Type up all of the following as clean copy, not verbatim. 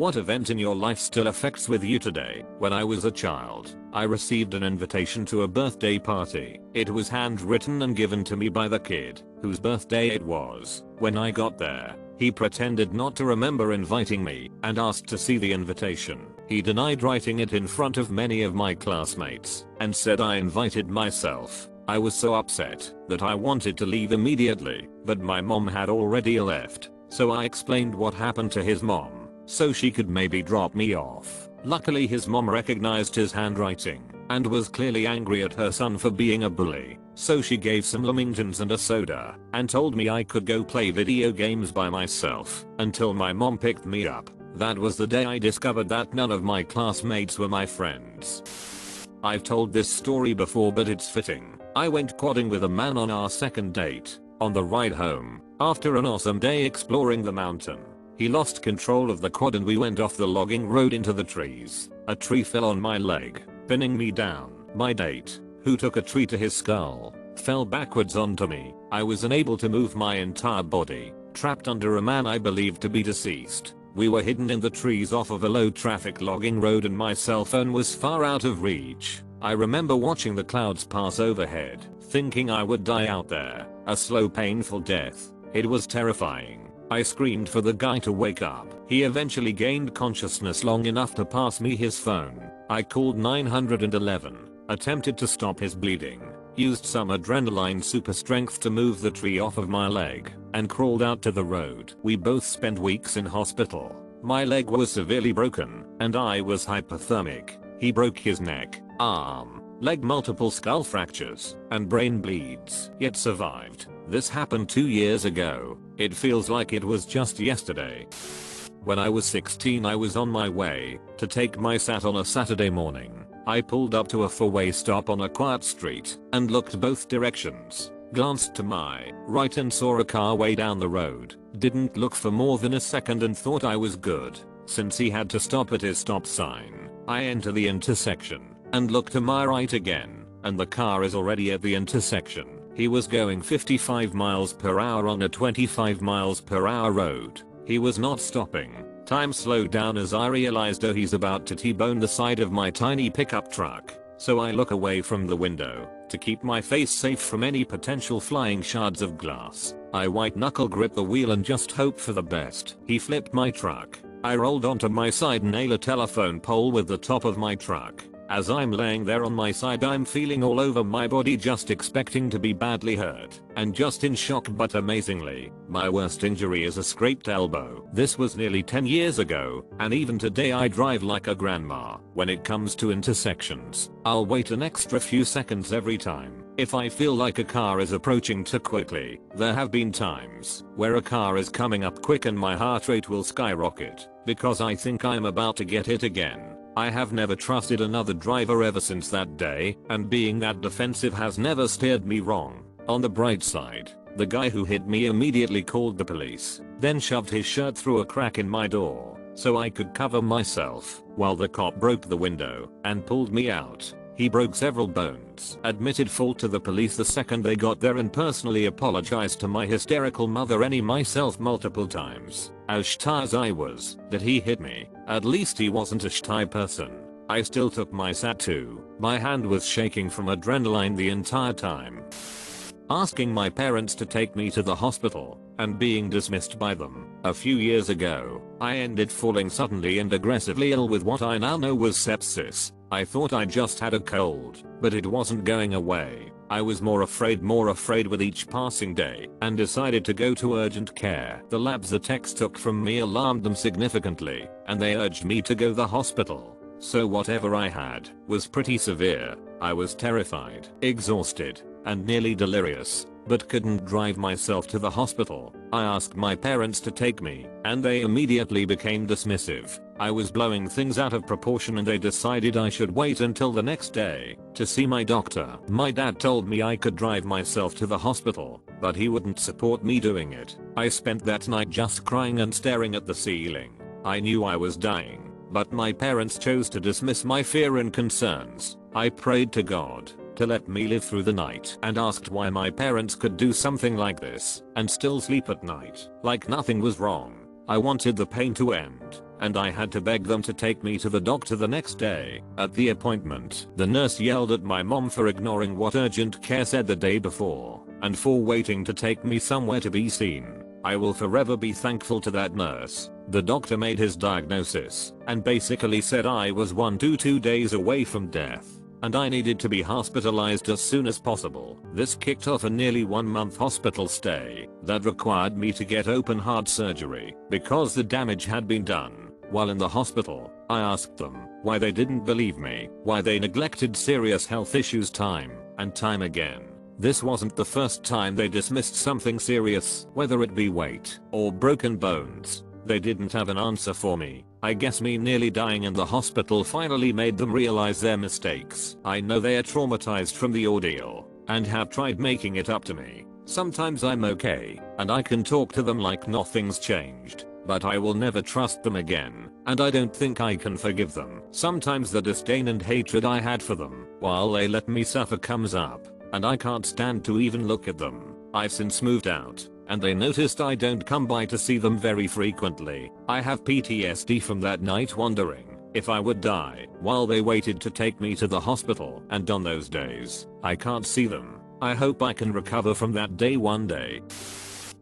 What event in your life still affects with you today? When I was a child, I received an invitation to a birthday party. It was handwritten and given to me by the kid whose birthday it was. When I got there, he pretended not to remember inviting me and asked to see the invitation. He denied writing it in front of many of my classmates and said I invited myself. I was so upset that I wanted to leave immediately, but my mom had already left, so I explained what happened to his mom so she could maybe drop me off. Luckily his mom recognized his handwriting and was clearly angry at her son for being a bully, so she gave some lamingtons and a soda and told me I could go play video games by myself until my mom picked me up. That was the day I discovered that none of my classmates were my friends. I've told this story before, but it's fitting. I went quadding with a man on our second date. On the ride home, after an awesome day exploring the mountain, he lost control of the quad and we went off the logging road into the trees. A tree fell on my leg, pinning me down. My date, who took a tree to his skull, fell backwards onto me. I was unable to move my entire body, trapped under a man I believed to be deceased. We were hidden in the trees off of a low traffic logging road and my cell phone was far out of reach. I remember watching the clouds pass overhead, thinking I would die out there, a slow painful death. It was terrifying. I screamed for the guy to wake up. He eventually gained consciousness long enough to pass me his phone. I called 911, attempted to stop his bleeding, used some adrenaline super strength to move the tree off of my leg, and crawled out to the road. We both spent weeks in hospital. My leg was severely broken, and I was hypothermic. He broke his neck, arm, leg, multiple skull fractures, and brain bleeds, yet survived. This happened 2 years ago. It feels like it was just yesterday. When I was 16, I was on my way to take my SAT on a Saturday morning. I pulled up to a four-way stop on a quiet street and looked both directions, glanced to my right and saw a car way down the road. Didn't look for more than a second and thought I was good, since he had to stop at his stop sign. I enter the intersection and look to my right again, and the car is already at the intersection. He was going 55 miles per hour on a 25 miles per hour road. He was not stopping. Time slowed down as I realized he's about to T-bone the side of my tiny pickup truck. So I look away from the window to keep my face safe from any potential flying shards of glass. I white knuckle grip the wheel and just hope for the best. He flipped my truck. I rolled onto my side and nailed a telephone pole with the top of my truck. As I'm laying there on my side, I'm feeling all over my body, just expecting to be badly hurt and just in shock, but amazingly, my worst injury is a scraped elbow. This was nearly 10 years ago, and even today I drive like a grandma. When it comes to intersections, I'll wait an extra few seconds every time if I feel like a car is approaching too quickly. There have been times where a car is coming up quick and my heart rate will skyrocket because I think I'm about to get hit again. I have never trusted another driver ever since that day, and being that defensive has never steered me wrong. On the bright side, the guy who hit me immediately called the police, then shoved his shirt through a crack in my door so I could cover myself, while the cop broke the window and pulled me out. He broke several bones, admitted fault to the police the second they got there, and personally apologized to my hysterical mother and myself multiple times. As shy as I was that he hit me, at least he wasn't a shy person. I still took my SAT too. My hand was shaking from adrenaline the entire time. Asking my parents to take me to the hospital and being dismissed by them. A few years ago, I ended falling suddenly and aggressively ill with what I now know was sepsis. I thought I just had a cold, but it wasn't going away. I was more afraid with each passing day and decided to go to urgent care. The labs the techs took from me alarmed them significantly, and they urged me to go to the hospital. So whatever I had was pretty severe. I was terrified, exhausted, and nearly delirious, but couldn't drive myself to the hospital. I asked my parents to take me, and they immediately became dismissive. I was blowing things out of proportion and they decided I should wait until the next day to see my doctor. My dad told me I could drive myself to the hospital, but he wouldn't support me doing it. I spent that night just crying and staring at the ceiling. I knew I was dying, but my parents chose to dismiss my fear and concerns. I prayed to God to let me live through the night and asked why my parents could do something like this and still sleep at night like nothing was wrong. I wanted the pain to end and I had to beg them to take me to the doctor the next day. At the appointment, the nurse yelled at my mom for ignoring what urgent care said the day before, and for waiting to take me somewhere to be seen. I will forever be thankful to that nurse. The doctor made his diagnosis, and basically said I was 1 to 2 days away from death, and I needed to be hospitalized as soon as possible. This kicked off a nearly 1-month hospital stay that required me to get open heart surgery because the damage had been done. While in the hospital, I asked them why they didn't believe me, why they neglected serious health issues time and time again. This wasn't the first time they dismissed something serious, whether it be weight or broken bones. They didn't have an answer for me. I guess me nearly dying in the hospital finally made them realize their mistakes. I know they are traumatized from the ordeal and have tried making it up to me. Sometimes I'm okay and I can talk to them like nothing's changed, but I will never trust them again, and I don't think I can forgive them. Sometimes the disdain and hatred I had for them while they let me suffer comes up, and I can't stand to even look at them. I've since moved out, and they noticed I don't come by to see them very frequently. I have PTSD from that night wondering if I would die while they waited to take me to the hospital, and on those days, I can't see them. I hope I can recover from that day one day.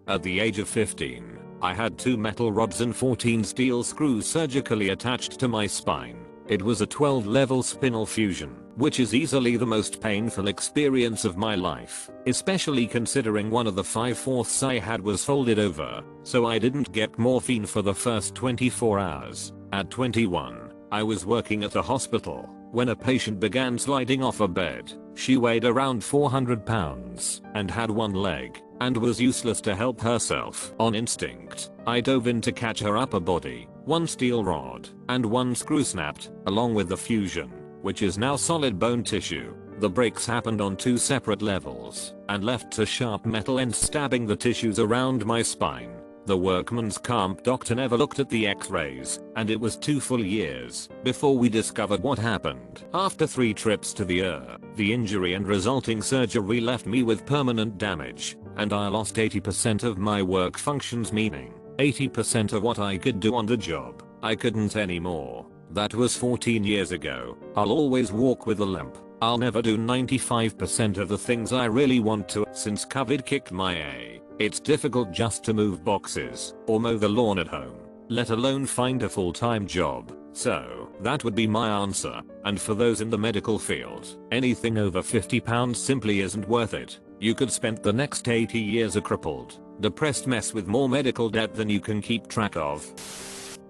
At the age of 15, I had 2 metal rods and 14 steel screws surgically attached to my spine. It was a 12-level spinal fusion, which is easily the most painful experience of my life, especially considering one of the 5/4 I had was folded over, so I didn't get morphine for the first 24 hours. At 21, I was working at a hospital when a patient began sliding off a bed. She weighed around 400 pounds and had one leg and was useless to help herself. On instinct, I dove in to catch her upper body. 1 steel rod and 1 screw snapped, along with the fusion, which is now solid bone tissue. The breaks happened on 2 separate levels and left a sharp metal end stabbing the tissues around my spine. The workman's comp doctor never looked at the x-rays, and it was 2 full years before we discovered what happened. After 3 trips to the ER, the injury and resulting surgery left me with permanent damage, and I lost 80% of my work functions, meaning 80% of what I could do on the job, I couldn't anymore. That was 14 years ago. I'll always walk with a limp. I'll never do 95% of the things I really want to since COVID kicked my A. It's difficult just to move boxes or mow the lawn at home, let alone find a full-time job. So that would be my answer. And for those in the medical field, anything over £50 simply isn't worth it. You could spend the next 80 years a crippled, depressed mess with more medical debt than you can keep track of.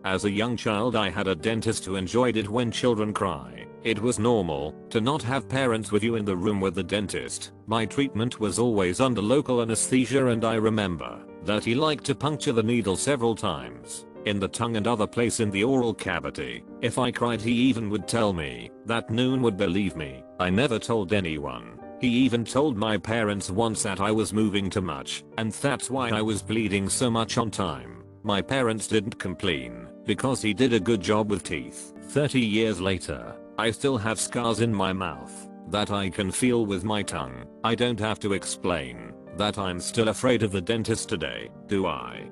As a young child, I had a dentist who enjoyed it when children cry. It was normal to not have parents with you in the room with the dentist. My treatment was always under local anesthesia, and I remember that he liked to puncture the needle several times in the tongue and other place in the oral cavity. If I cried, he even would tell me that no one would believe me. I never told anyone. He even told my parents once that I was moving too much, and that's why I was bleeding so much on time. My parents didn't complain because he did a good job with teeth. 30 years later, I still have scars in my mouth that I can feel with my tongue. I don't have to explain that I'm still afraid of the dentist today, do I?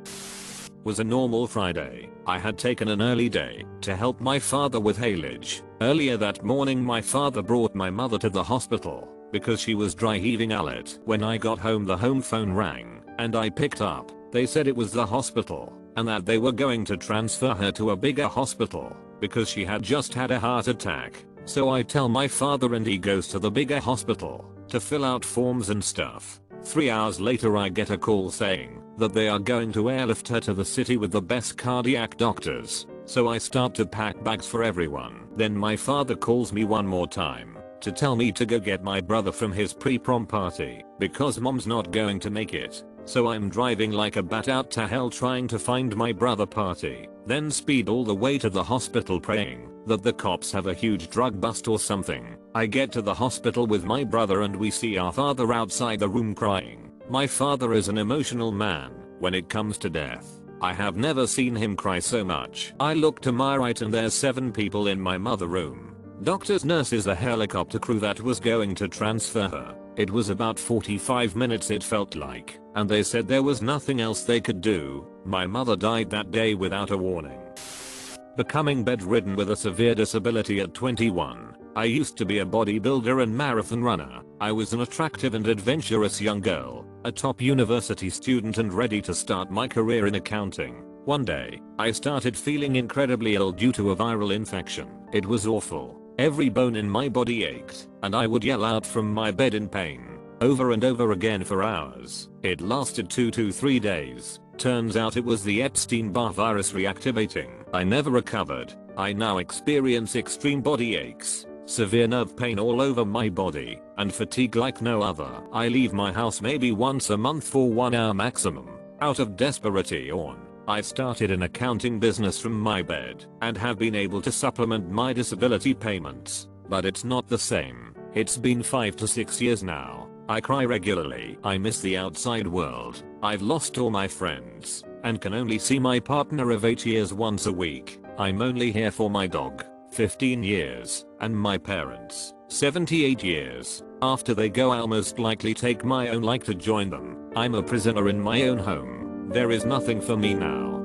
Was a normal Friday. I had taken an early day to help my father with haylage. Earlier that morning, my father brought my mother to the hospital because she was dry heaving out. When I got home, the home phone rang and I picked up. They said it was the hospital and that they were going to transfer her to a bigger hospital because she had just had a heart attack. So I tell my father and he goes to the bigger hospital to fill out forms and stuff. 3 hours later, I get a call saying that they are going to airlift her to the city with the best cardiac doctors. So I start to pack bags for everyone. Then my father calls me one more time to tell me to go get my brother from his pre-prom party because mom's not going to make it. So I'm driving like a bat out to hell trying to find my brother party, then speed all the way to the hospital praying that the cops have a huge drug bust or something. I get to the hospital with my brother and we see our father outside the room crying. My father is an emotional man when it comes to death. I have never seen him cry so much. I look to my right and there's 7 people in my mother room. Doctors, nurses, a helicopter crew that was going to transfer her. It was about 45 minutes it felt like, and they said there was nothing else they could do. My mother died that day without a warning. Becoming bedridden with a severe disability at 21. I used to be a bodybuilder and marathon runner. I was an attractive and adventurous young girl, a top university student and ready to start my career in accounting. One day, I started feeling incredibly ill due to a viral infection. It was awful. Every bone in my body ached, and I would yell out from my bed in pain, over and over again for hours. It lasted 2 to 3 days. Turns out it was the Epstein-Barr virus reactivating. I never recovered. I now experience extreme body aches, severe nerve pain all over my body, and fatigue like no other. I leave my house maybe once a month for 1 hour maximum, out of desperation. I've started an accounting business from my bed, and have been able to supplement my disability payments, but it's not the same. It's been 5 to 6 years now. I cry regularly. I miss the outside world. I've lost all my friends, and can only see my partner of 8 years once a week. I'm only here for my dog, 15 years, and my parents, 78 years. After they go, I'll most likely take my own life to join them. I'm a prisoner in my own home. There is nothing for me now.